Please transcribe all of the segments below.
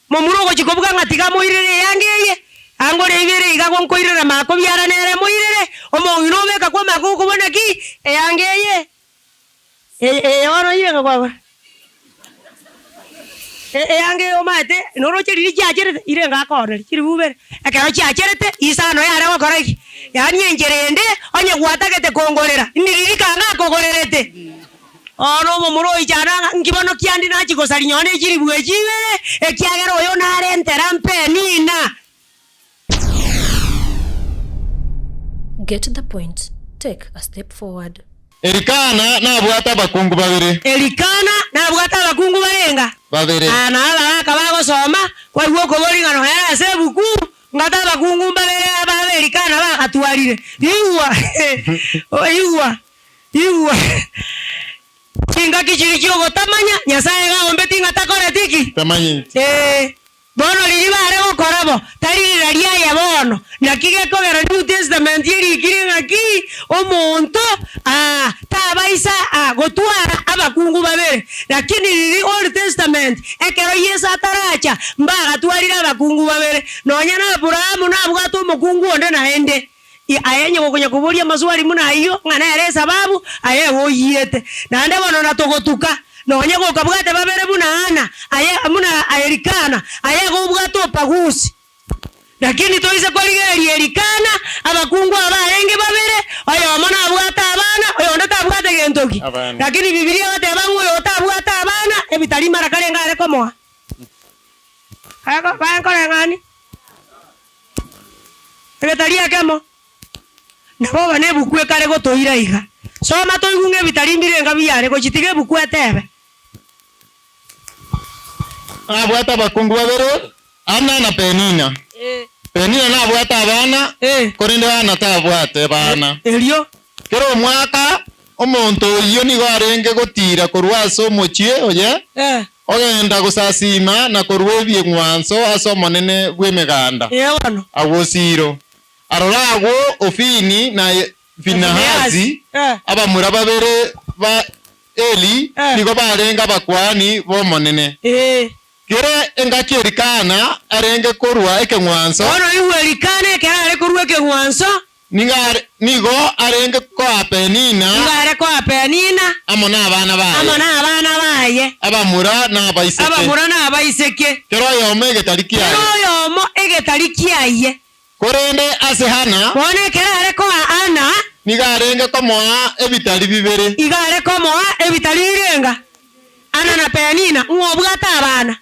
Momuro gochikobuka ngatiga moirere yangeye. Ango regere igagwa nkoirere mako byara nere moirere. Omongino beka kwa mako kubona ki yangeye. Ono yega kwa. Yange omate noro chiri chiachere irenga kore chiri bubere. Akero chiacherete isano yare gokora iki. Yani enjerende onye gwatagete kongorera. Niririkanga kongorerete. Ono momuro ichana nkibono kiandi na chigosari nyone chiri bwe chibere ekiagero yo nare nterampe nina. Get to the point. Take a step forward. Elikana na bwata bakungu babere. Elikana na bwata bakungu barenga. Babere. Ana kabago soma kwa uko bolinga no era sebuku ngata bakungu babere aba elikana bakatwarire. Iwa. Kinga kichiri kyogo tamanya nyasaye ga ombe tinga takore tiki. Tamanyi. Bono libare gokorabo tari raria ya bono nakige kogera New Testament yiri kiringa ki omonto tabaisa gotwara abakungu babere lakini lili Old Testament ekero Yesu ataracha mbaga twarira abakungu babere nonya na Abrahamu na bwato omukungu onde naende ayenye gokonya kuburia maswali muna iyo ngana ere sababu aye woyete nande bono natogotuka nonya gokabwate babere buna ana aye muna Elikana aye gobwato pagusi lakini toise koligeri Elikana abakungu abarenge babere ayo mona abwata abana ayo ndata abwate gentoki lakini Biblia batebangu yo tabwata abana ebitali marakale ngare komoa ayako bankole ngani ebitali akemo nabo bane bukwe kare gotoira iga soma toigunge bitali mbirenga biyare gochitige bukwe tebe Abwata bakungu babere Ana na Penina. Penina na abwata abana korinde bana tabwate bana. Elio Kero mwaka omonto iyo nigo arenge gotira korwaso mochie oye. Ogenda gusasima na korwebie ngwanso aso monene bwemeganda. Yewano. Agosiro. Arorago ofini na Finahazi abamura babere ba Eli nigo barenga bakwani bo monene. Kere engaki Elikana arenge korwa ekengwanso. Ono iwe Elikana kera are korwa ekengwanso. Nigo arenge kwa Penina. Ngare kwa Penina. Amona abana baye. Amona abana baye. Abamura na abaiseke. Abamura na abaiseke. Kero yomo egetariki aye. Kero yomo egetariki aye. Korende ase Hana. Bone kera are kwa Ana. Niga arenge komoa ebitali bibere. Iga are komoa ebitali irenga. Ana na Penina ngobwata abana.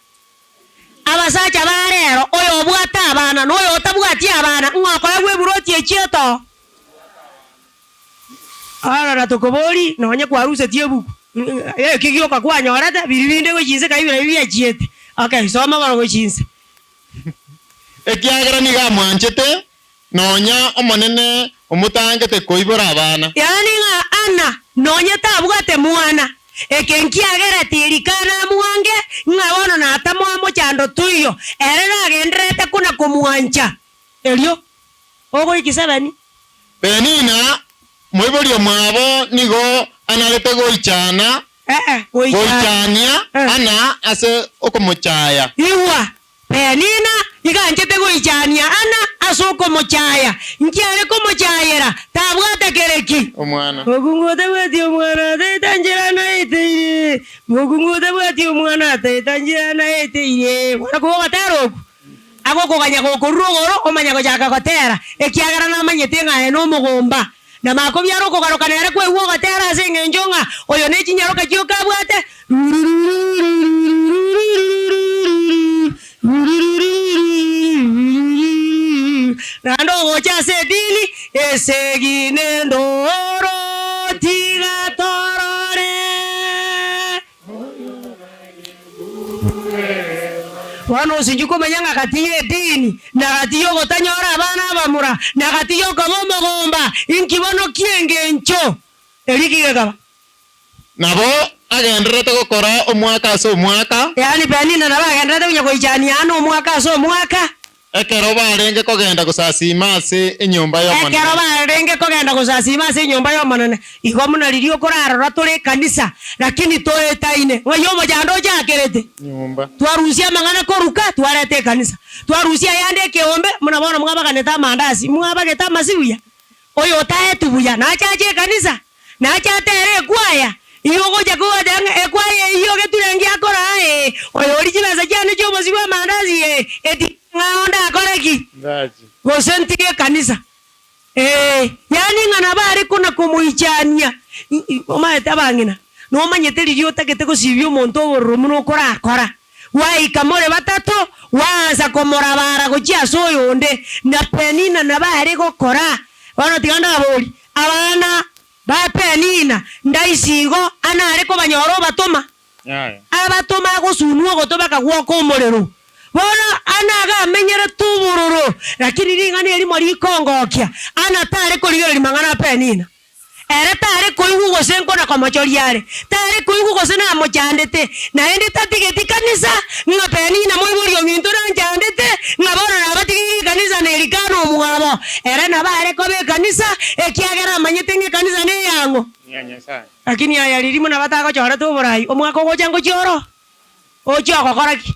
Abasacha barero oyo obwata abana noyo otabwati abana ngakora gweburoti echieto ara tukobori nonye kwaruse tiebuku kigioka kwanyorata biribinde gochinse kaibira bibia chiete okay soma baro gochinse ekiagera niga mwanchete nonya omonene omutangete koibora abana yani nga Ana nonye tabwate mwana ekenkiagera Elikana mwange ngawono na atamwamo chando tuyo erera agenderete kuna kumwancha elio ogo ikisabani Penina moiborio mwabo nigo analete goichana goichania Ana ase okomochaya iwa Penina iganchete goichania Ana ase okomochaya nkiare komochayera tabwate kereki omwana ogungote bwati omwana tetanjirana ite ogungote bwati omwana tetanjirana ite wana kuoga teroku ago koganya gokorugoro omanya gochaka gotera ekiagara na manyete ngae no mugomba na mako byaro kogarokana ere kwe uoga tera ase ngenjonga oyo ne chinyaroka kioka bwate nando gocha sedili esegine ndoro tiga torore wano sinjuko menyanga katiye dini na katiyo gotanyora abana abamura na katiyo kabomogomba inkibono kiengencho erikigekaba nabo agenderete gokora omwaka ase omwaka yani Penina nabo agenderete kunyagoichania ano omwaka ase omwaka ekero barenge kogenda gusasima ase enyomba y'omonene ekero barenge kogenda gusasima ase enyomba y'omonene igo muna ririo korarora turi kanisa lakini toetaine ngoyo mojando jakerete nyomba twarusia mangana koruka twarete kanisa twarusia yande keombe muna bona mwabaganeta mandasi mwabageta masibuya oyo taetubuya na chache kanisa na chatere kwaya iyo goja ko dang ekwaya iyo geturengi akora oyo original jane jo masibuya mandasi eti ngaonda akoreki ndaji gosentige kanisa yani ngana bari kuna kumuichania omaeta bangina no manyete ririo takete gusibyo monto borumuno kora akora waikamore batatu waza komorabara gochia soyonde na Penina na bari gokora bano tiganda boli abana ba Penina ndaisigo ana ariko banyoro batoma abatoma gosunwo gotoba kagwo komorero bona anaga menyere tubururu lakini ringani eri mari kongokia ana tare korigera limangana Penina ere tare koigu gosenko na komachoriare tare koigu gosena mochandete na ende tatigeti kanisa nga Penina moibori ominto na chandete ngabona na batigi kanisa ne rikano mugabo ere na bare kobe kanisa ekiagera manyete kanisa ne yango nyanya lakini aya lirimo na batako chora tuburai omwako gochango choro ocho kokoraki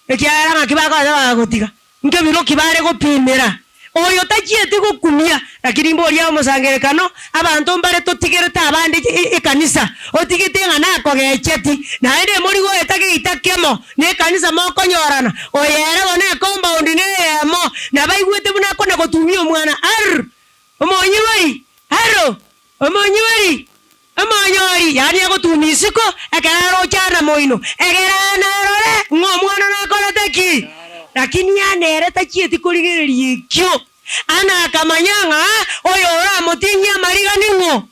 ekiara makibako za gotiga nke biro kibare gopimera oyo tachiete gokumia lakini mbori ya musangerekano abantu mbare totigereta abande ekanisa otigete ngana kogecheti na ende muri go etake itakemo ne kanisa moko nyorana oyere bone compound ne yemo na baigwete buna kona gotumia omwana omonyi bai omonyi bai amanyori yani agotumisiko ekeraro chana moino ekerana rore ngomwana na kolateki lakini yanere tachieti kurigereria ikyo ana kamanyanga oyo ora motinya mariga ningo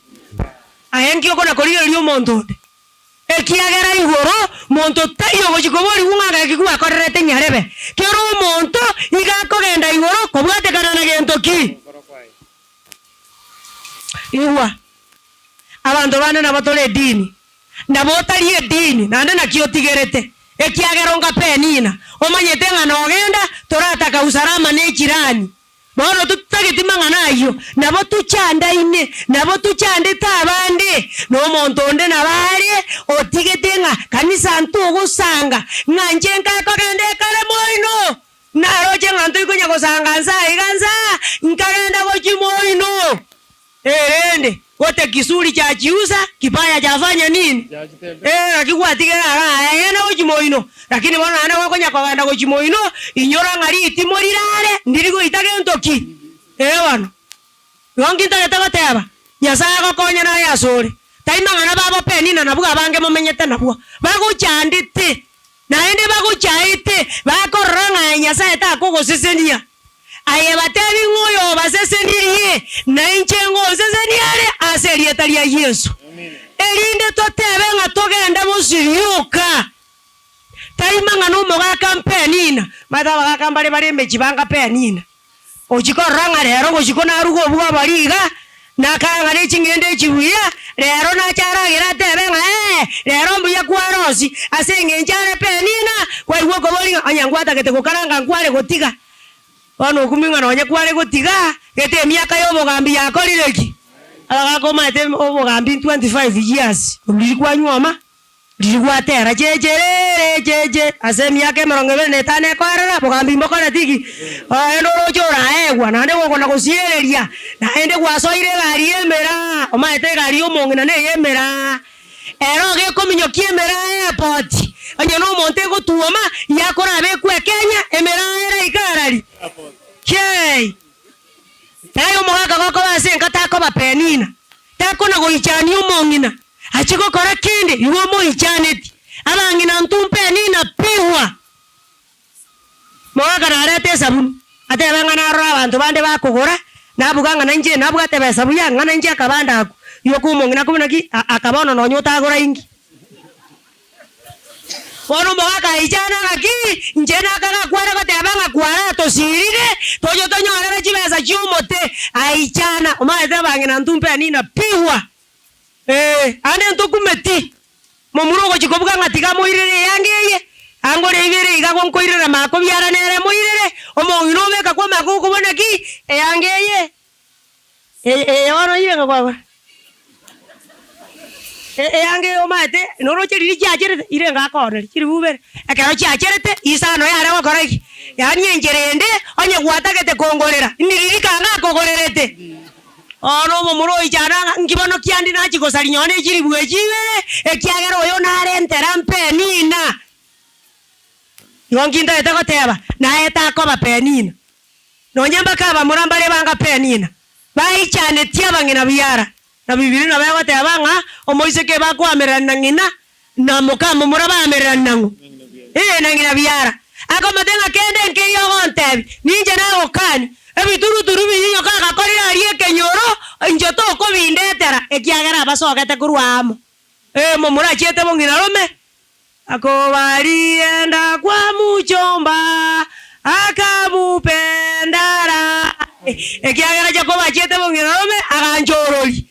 ayenki okona kurigereria omonto ekiagera igoro monto tayo gochikobori unga kigwa korerete nyarebe kero omonto igakogenda igoro kobwate kana na gento ki iwa abantu bana na batole dini na botarie dini nande na kiotigerete ekiageronga Penina omanyete ngana ogenda torataka usalama ne jirani bono tutagitima ngana ayo nabo tuchandaine nabo tuchandeta abande no montonde na bare otigetenga kanisa ntugusanga nganjenga kogende kale moino naroje nganto ikonya gosanga iganza nkagenda gochimoino erende wote kisuri cha chiusa kipaya chafanya nini akigwatigera na gochimoino lakini bona ana gokonya koganda gochimoino inyora ngari itimorirare ndirigo itage ntoki wano yongi ntageta bateba nyasaye gokonya na yasore taima ngana babo Penina nabuga bange momenyete nabwo bagochandite naende bagochaite bakoranga nyasaye ta kogosesenia aye batebi ngoyo basesenirie na inchengo seseniare aserie talia Yesu erinde totebe nga togenda musiriuka taima ngano moga Penina mata baga kambale bare mechibanga Penina ochikoranga rero gochikona rugo bwa bariga nakanga ne chingende chibuya rero na charagira tebe nga rero mbuya kwarosi asenge njare Penina kwa iwo kobori anyangwata kete kokaranga nkware gotiga wano kuminga na wanyakware gotiga gete miaka yobogambi yakorireki agakoma ete obogambi 25 years ulikuwa nyoma lilikuwa tera jeje ase miaka 25 kwarera bogambi mbokora tiki endo rochora egwa nande gokona gosiereria naende gwasoire gari emera omaete gari omongina ne yemera ero gekominyo kiemera airport anya no monte gotuoma yakora bekwe Kenya emera era ikarari kei tayo mwaka goko base nkatako ba Penina tako na goichani omongina achiko kora kinde iwo mo ichaneti abangina ntum Penina piwa mwaka na arete sabuni ate bangana ro abantu bande bakugora nabuganga nanje nabuga tebe sabuya ngana nje akabanda ako yokumongina kumunaki akabono nonyota agora ingi wono mwaka ijana ngaki njena kaka kwara batebanga kwara tosirire toyo tonyora chibesa chumote aichana omaete bangina ntum Penina piwa ane ntokumeti momurogo chikobuka ngatiga moirere yangeye angore ibere igago nkoirere mako byara nere moirere omongino beka kwa makuku bona ki eyangeye ono yenga kwa eyange omate noro chiri chiacherete irenga akore chiri bubere akaro chiacherete isano yare wakoreki yani enjerende onye gwatagete kongorera niririkanga akogorerete ono momuro ichana ngibono kiandi nachi gosari nyone chiri bwe chibere ekiagera oyo narentera mpenina yonginda etagoteba na etakoba penina nonyamba kaba murambare banga penina baichane tiabangina biara na bibiri na bago tebanga omoise ke bakwamerera ngina na mukamo murabamerera nangu na ngina biara ako matenga kende nke yogontebi ninje na okani ebituru turu binyo kaka korira arie kenyoro njoto ko bindetera ekiagera abasogete kurwamo momura chete bongina rome ako barienda kwa muchomba akamupendara ekiagera chako bachete bongina rome aganchorori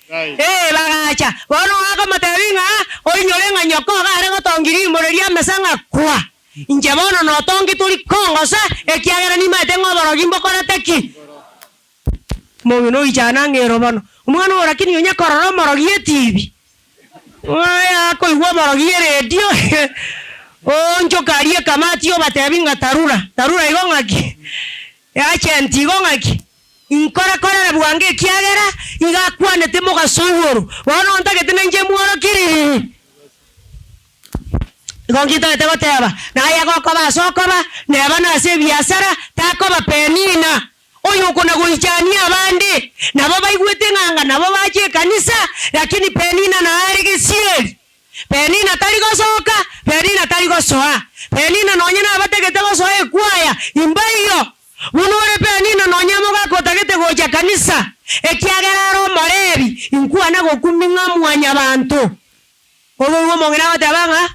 bagacha bono ako matebinga oinyorenga nyoko gare gotongiri moreria mesanga kwa inje bono no tongi turi kongosa ekiagera ni mate ngoborogi mbokoreteki mono ichana ngero bono umwana orakini onya kororo morogi etibi oya ko igwa morogi radio onjo karie kamati obatebinga tarura igongaki achenti igongaki inkora kora bwange kiagera igakwanete mugasuguru bono ntagete nje muoro kiri gongito etegoteba naye gokoba sokoba nebana ase biasara takoba penina oyo kona guichania abandi nabo baigwete nganga nabo bache kanisa lakini penina na arigisieri penina taligosoka penina taligosoa penina nonyena abategete gosoa ekwaya imbayo bunore penina nonyamo gakotagete gocha kanisa ekiagera ro morebi inkwana gokuminga mwanya abantu obo mongera batabanga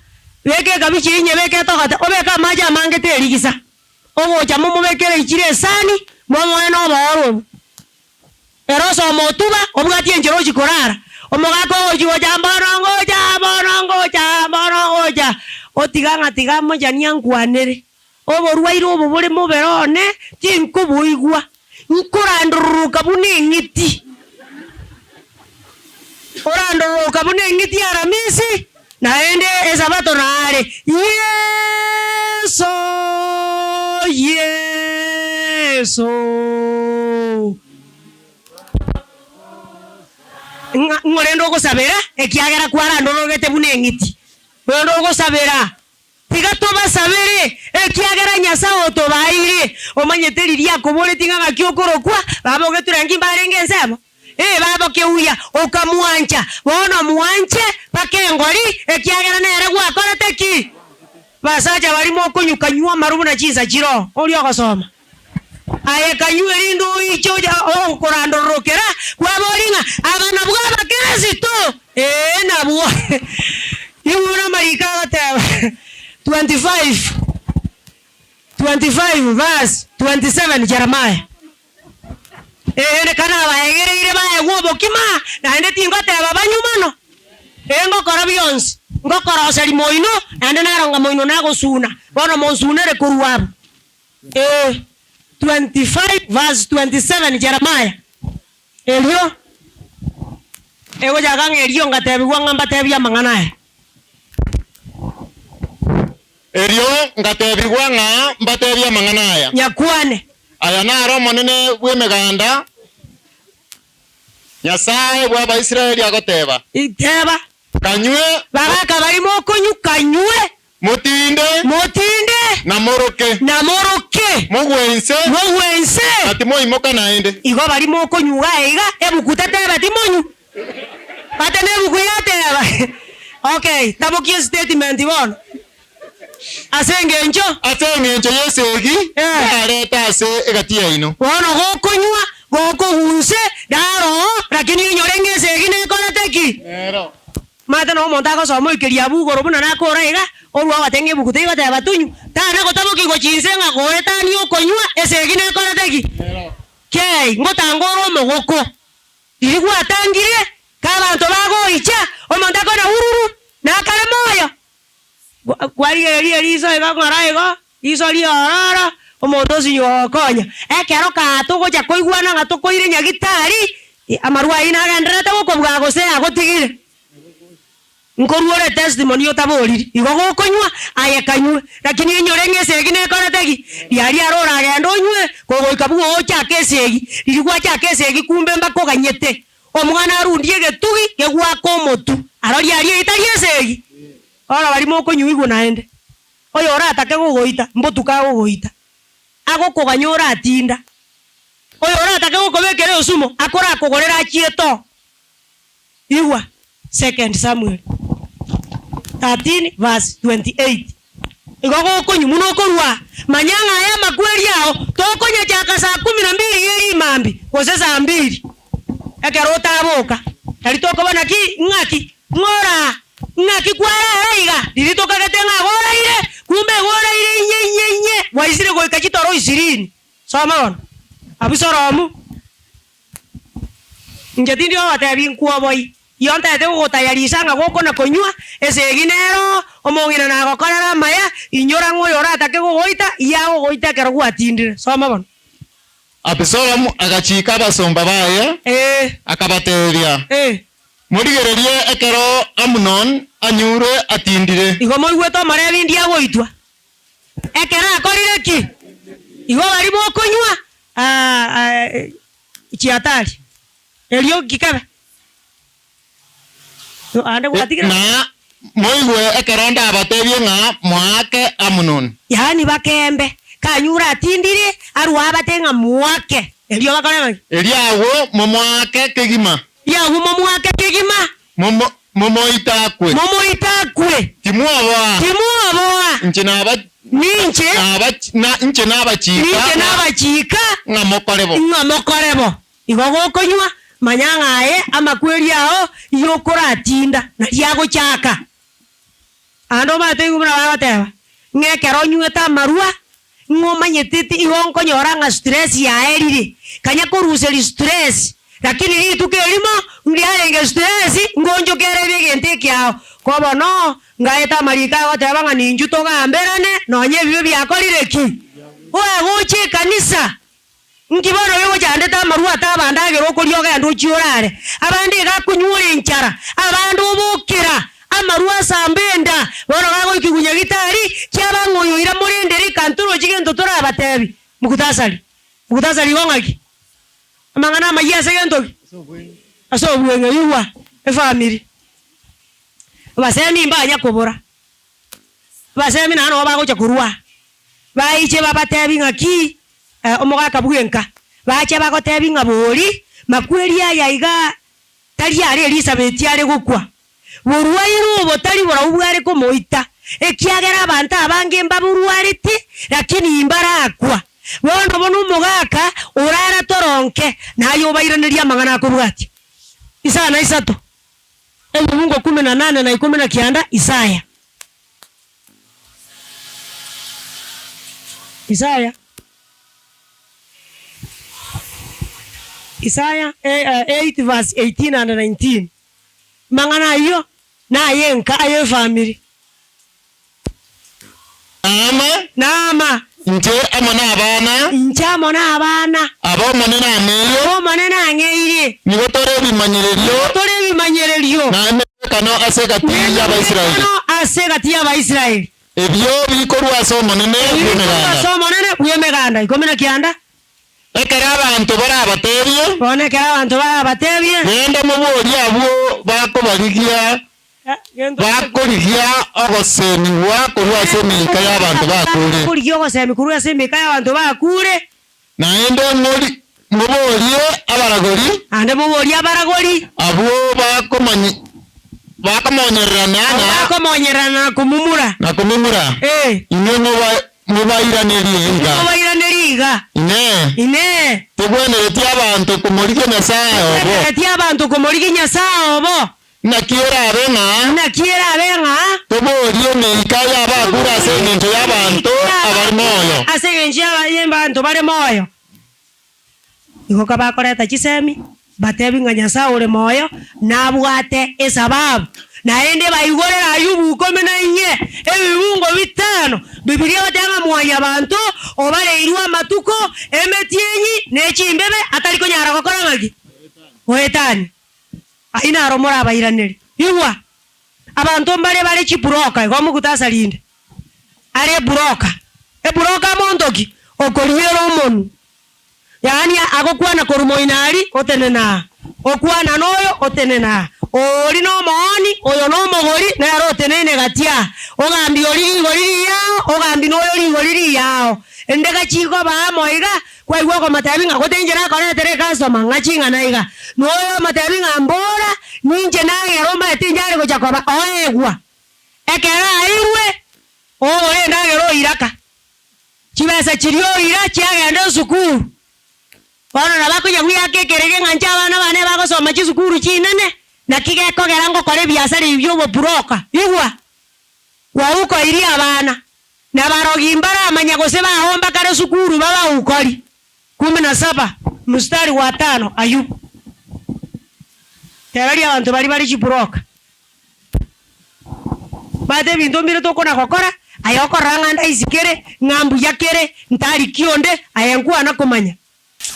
beke kabichi nye beke tokata obeka maja mangete erigisa ogocha momo bekere ichire sani momo eno boro eroso motuba obugati enjero chikorara omogako ojigo jamborongo otiganga tigamo jania nkwanere oborwairo obobore moberone tinkubuigwa nkuranduruka bunengiti oranduruka bunengiti aramisi naende esabato nare yeso ngorendo gosabera ekiagera kwarandorogete bunengiti ngorendo gosabera tigatoba sabere ekiagera nyasa otobaire omanyeteriria kobole tinga kyokorokwa babo geturangi barenge nsemo babo keuya okamuancha bono muanche pakengori ekiagera nere gwakorete ki basaja barimo kunyukanywa marubu na chiza chiro oli okosoma aye kanywe lindo icho okorandorokera kwabolinga abana bwaba Kristo nabwo yuna marika taba 25 verse 27 Jeremiah kana baegereire bae gwobo kima na ende tingote babanyumano ngokora byonsi ngokora oseri moino ende naronga moino nagosuna bono monsunere kuruwabo 25 verse 27 Jeremiah elio ego jagang elio ngatebi wangamba tebi amanganae elio ngatebi wanga mbatebi amanganae nyakwane aya naro monene bwemeganda Nyasaye bwa Israeli agoteba iteba kanywe bagaka barimo konyukanywe mutinde na moroke mugwense ati moimoka naende igo barimo konyuga iga ebukutete batimonyu batene bukuyateba okay tabokie statement ibon asengencho yesegi areta ase egatia ino bono gokonywa gokohunse daro lakini nyorenge segi ne konateki ero mata no monta ko somo ikeria bugoro buna na koraiga orwa batenge bukute bata batunyu tana gotabo kigo chinsenga goeta ni okonywa esegi ne konateki ero kei ngotangoro mogoko irigwa atangire kabanto bago icha omonta ko na ururu na kare moyo kwari eri iso ega ngara ega iso ri arara omonto osinyo konya ekero ka togocha koigwana nga tokoire nyagitari amarwa ina agenderete gokobwa gose agotigire nkoruore testimony otaboriri igo gokonywa ayekanywe lakini enyore ng'esegi nekoretegi riari arora agenda onywe kogoika bwo ochaka esegi riri gwachaka esegi kumbe mbakoganyete omwana arundie egetugi gegwaka omotu aro riari eitari esegi ora barimo okonywa igwa naende oyo oratake gogoita mbotuka gogoita agokoganya oratinda oyo oratake gokobekera osumo akora akogorera achieto igwa 2 Samuel 13 verse 28 igogo konyu muno korwa manyanga aya makweri yao tokonya chaka saa 12 yeri mambi kose saa 2 ekerota aboka alitoka bana ki ngaki ngora ngaki kwara reiga dilitoka gatenga gora ile kumbe gora ile nyenyenye waisire go ikachitoro 20 soma abusoromu ngedindi watabin kuoboi yonta ete gotayarisa nga goko na konywa eseginero omongira na gokorera maya inyora ngoyora atake gogoita yago goita kero gwatindire soma bono Abisalomu agachika abasomba baye akabateria murigererie ekero Amnon anyure atindire igo moigweto mare bindi agoitwa ekera akorire ki igo bari bokonywa chiatari elio kikabe na moigwe ekeronda abatebie nga mwake Amnon yani bakembe kanyura atindire arwa abatenga mwake elio bakana eliawo momwake kegima yawo momwake kegima momoitakwe timuoboa nche n'abachika nga mokorebo igo gokonywa manyanga aye amakweri ao yokora atinda na yago chaka ando mate gumra bateba ngekero nyweta marua ngomanyetiti igonko nyoranga stress ya erire kanya koruseri stress lakini hii tukelimo ngiarenge stress ngonjo kerebe gente kyao kobo no ngaeta marika bateba nga ninju toga amberane nonye bibyo byakorire ki oya goche kanisa nkibono byo jande ta marua ta bandage rokorioga ndo chiorare abandi gakunyure nchara abandu bukira amarua sambenda bono gago ikigunya gitari cyabangoyo ira murenderi kanturo jigendo tora batebi mukutasali gongaki amangana mayase gento aso bwenge yuwa e family basemi mbanya kobora basemi nano bagocha kurua baiche babatebi ngaki omogaka bwenka bache bagotebi ngabori makweri aya iga tari ari Elizabeth ari gukwa burwairu botari burabware ko moita ekiagera abantu abange mbaburwariti lakini imbarakwa bono umugaka urara toronke nayo bairaniria mangana akubwati Isaya isato Mungu 18 na 19 Isaya 8 verse 18 and 19 mangana iyo na yenka ayo family nama nje amona abana abo manena angeire nigo tore bimanyererio na kano asegati y'Abaisiraeli ebyo bikorwa so monene bwemeganda ikomena kianda ekera abantu barabatebye genda mubori abo bakorigia ogosemi wakorwa semika y'abantu bakure kurigia ogosemi kurwa semika y'abantu bakure naende muborie abaragori abo bakomonyerana na kumumura inyo mubairanirie ine tebwenereti abantu kumorigia Nyasaye obo nakiera abenga toborie meika y'abakura asengencho y'abantu abari moyo y'abantu bari moyo igoka bakoreta chisemi batebi nga Nyasaye uri moyo nabwate esababu naende baigorera Ayubu 14 ebibungo 5 Biblia batanga mwanya abantu obareirwa amatuko emetienyi nechimbebe ataliko nyara gokora ngaki oetani aina aromora abairaneri igwa abantu mbare chipuroka gomu kutasalinde are buroka eburoka mondoki okoriero omonu yani agokwana korumoinari otenena okwana noyo otenena ori no mooni oyo no mogori na rotenene gatia ogambi ori gori yao ogambi noyo ri gori yao endega chiko ba moiga kwa igwa ko matabinga gotenjera kone tere customer ngachinga naiga noyo matabinga mbora ninje nange roma etinjare go chakoba oegwa ekera aiwe ore ndage ro iraka chibesa chirio ira chiagenda sukuru bana nabakunya kuyake kerege nganja abana bane bagosoma chisukuru chinene nakigeko gerango kore biasara ibyo boburoka igwa wauko iri abana nabarogimbara amanya gose bahomba kare sukuru baba ukori 17 mstari wa 5 Ayubu terari abantu bari chiburoka bade bintu mbire tokona kokora ayokoranga ndaizikere ngambu yakere ntari kionde ayankuwa nakomanya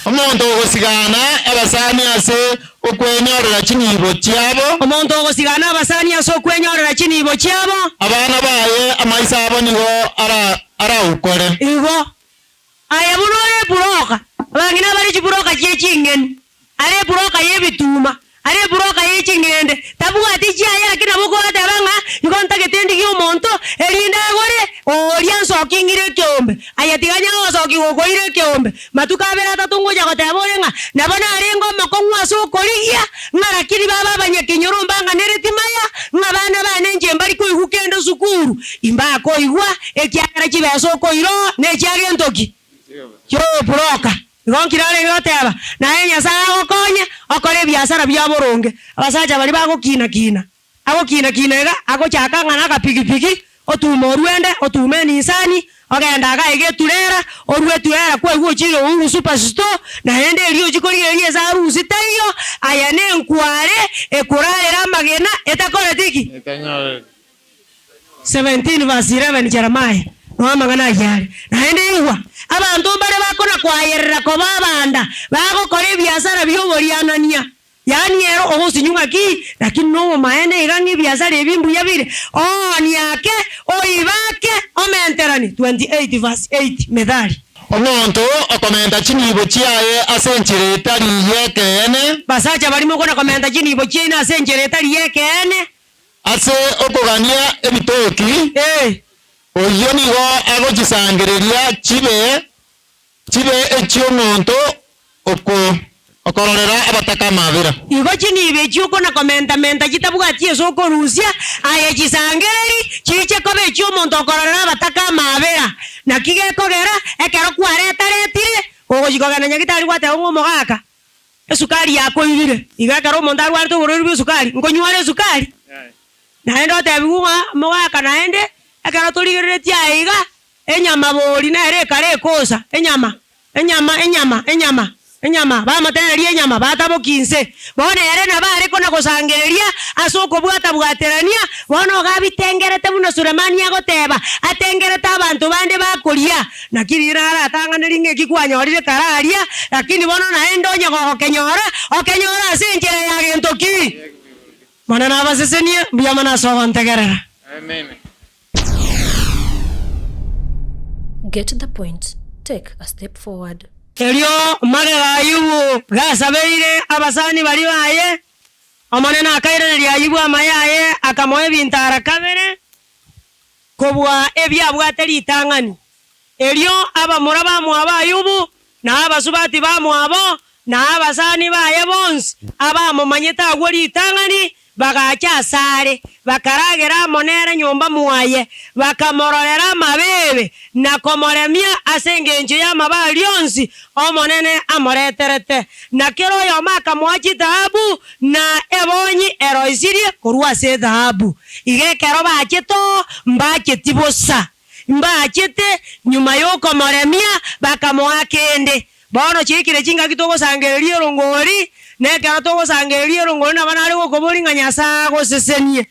omonto ogosigana abasani ase okwenyorera chinibo chiabo omonto ogosigana abasani ase okwenyorera chinibo chiabo abana baye amaisa abo nigo ara ukore igo aya bunore buroka bangina bari chiburoka chechingen are buroka yebituma are buroka yechingende tabuga tichi aya kina buko atabanga ikonta ketendi ki omonto erinda gore orianso kingire kyombe aya tiganya oso kigokoire kyombe matukabera tatungoja gotaborenga nabona arengo makongwa so korigia ngara kiri baba banyekinyoromba neretimaya ngabana bane njembari ko ihukende sukuru imba ko igwa ekyakara kibeso ko iro ne kyagentoki yo buroka ngonkirare yoteba na enya sago konya okore biasara bya boronge abasaja bali bago kina ega ago chakanga na kapigipigi otumo ruende otume nisani ogenda ga egeturera orweturera kwa igwo chiro uru superstore na ende rio chikori eri za rusi tayo ayane nkware ekurarera magena etakore tiki 17 verse 11 Jeremiah no magana yari na ende igwa abantu bare bakona kwayerera ko babanda bago kore biasara byoborianania yani ero ogusinyunga ki lakini no maene igangi biasara ebimbu yabire ni yake oibake omenterani 28 verse 8 medali omonto okomenta chinibo chiaye asenchire tari yekene basacha barimo kona komenta chinibo chiaye asenchire tari yekene ase okogania ebitoki oyo nigo agochisangereria chibe echiomonto okororera abataka mabira igo chinibe chiuko na komenta chitabuga chieso korusia aye chisangereri chiche kobe chiomonto okororera abataka mabira na kigekogera ekero kwareta retire ogochikogana nyagitari gwate ngomogaka esukari yako ibire igakaro omonto arwarte uborori bwa sukari nkonyware sukari naende otebigwa mogaka naende ekero torigereretie aiga enyama bori nere kare kosa enyama bamateneria enyama batabokinse bone ere na bare kona gosangereria asoko bwaterania bono ogabitengerete buno Sulemani agoteba atengerete abantu bande bakoria nakirira atanganeri ngeki kwanyorire kararia lakini bono naende onyago okenyora asenjere ya gentoki mana nabasesenie biyamana sobantegerera amen. Get the point. Take a step forward. Elio magega Ayubu gasabeire abasani bali baye omonena akaire Ayubu amayaye akamoe bintara kabere kobwa ebyabwateri tangani elio abamura bamwaba Ayubu na abasubati bamwabo na abasani baye bonse abamomanyeta agwori tangani bagacha sare bakaragera monera nyomba muaye bakamororera mabebe na komoremia asengenje ya mabali onsi omonene amoreterete na kero yo maka mwachi dhahabu na ebonyi eroisirie korwa se dhahabu igekero bacheto mbachetibosa mbachete nyuma yo komoremia bakamwakende bono chikire chinga kitogo sangererie rongori nekero togo sangererie rongori na bana ari gokobori nganyasa gosesenie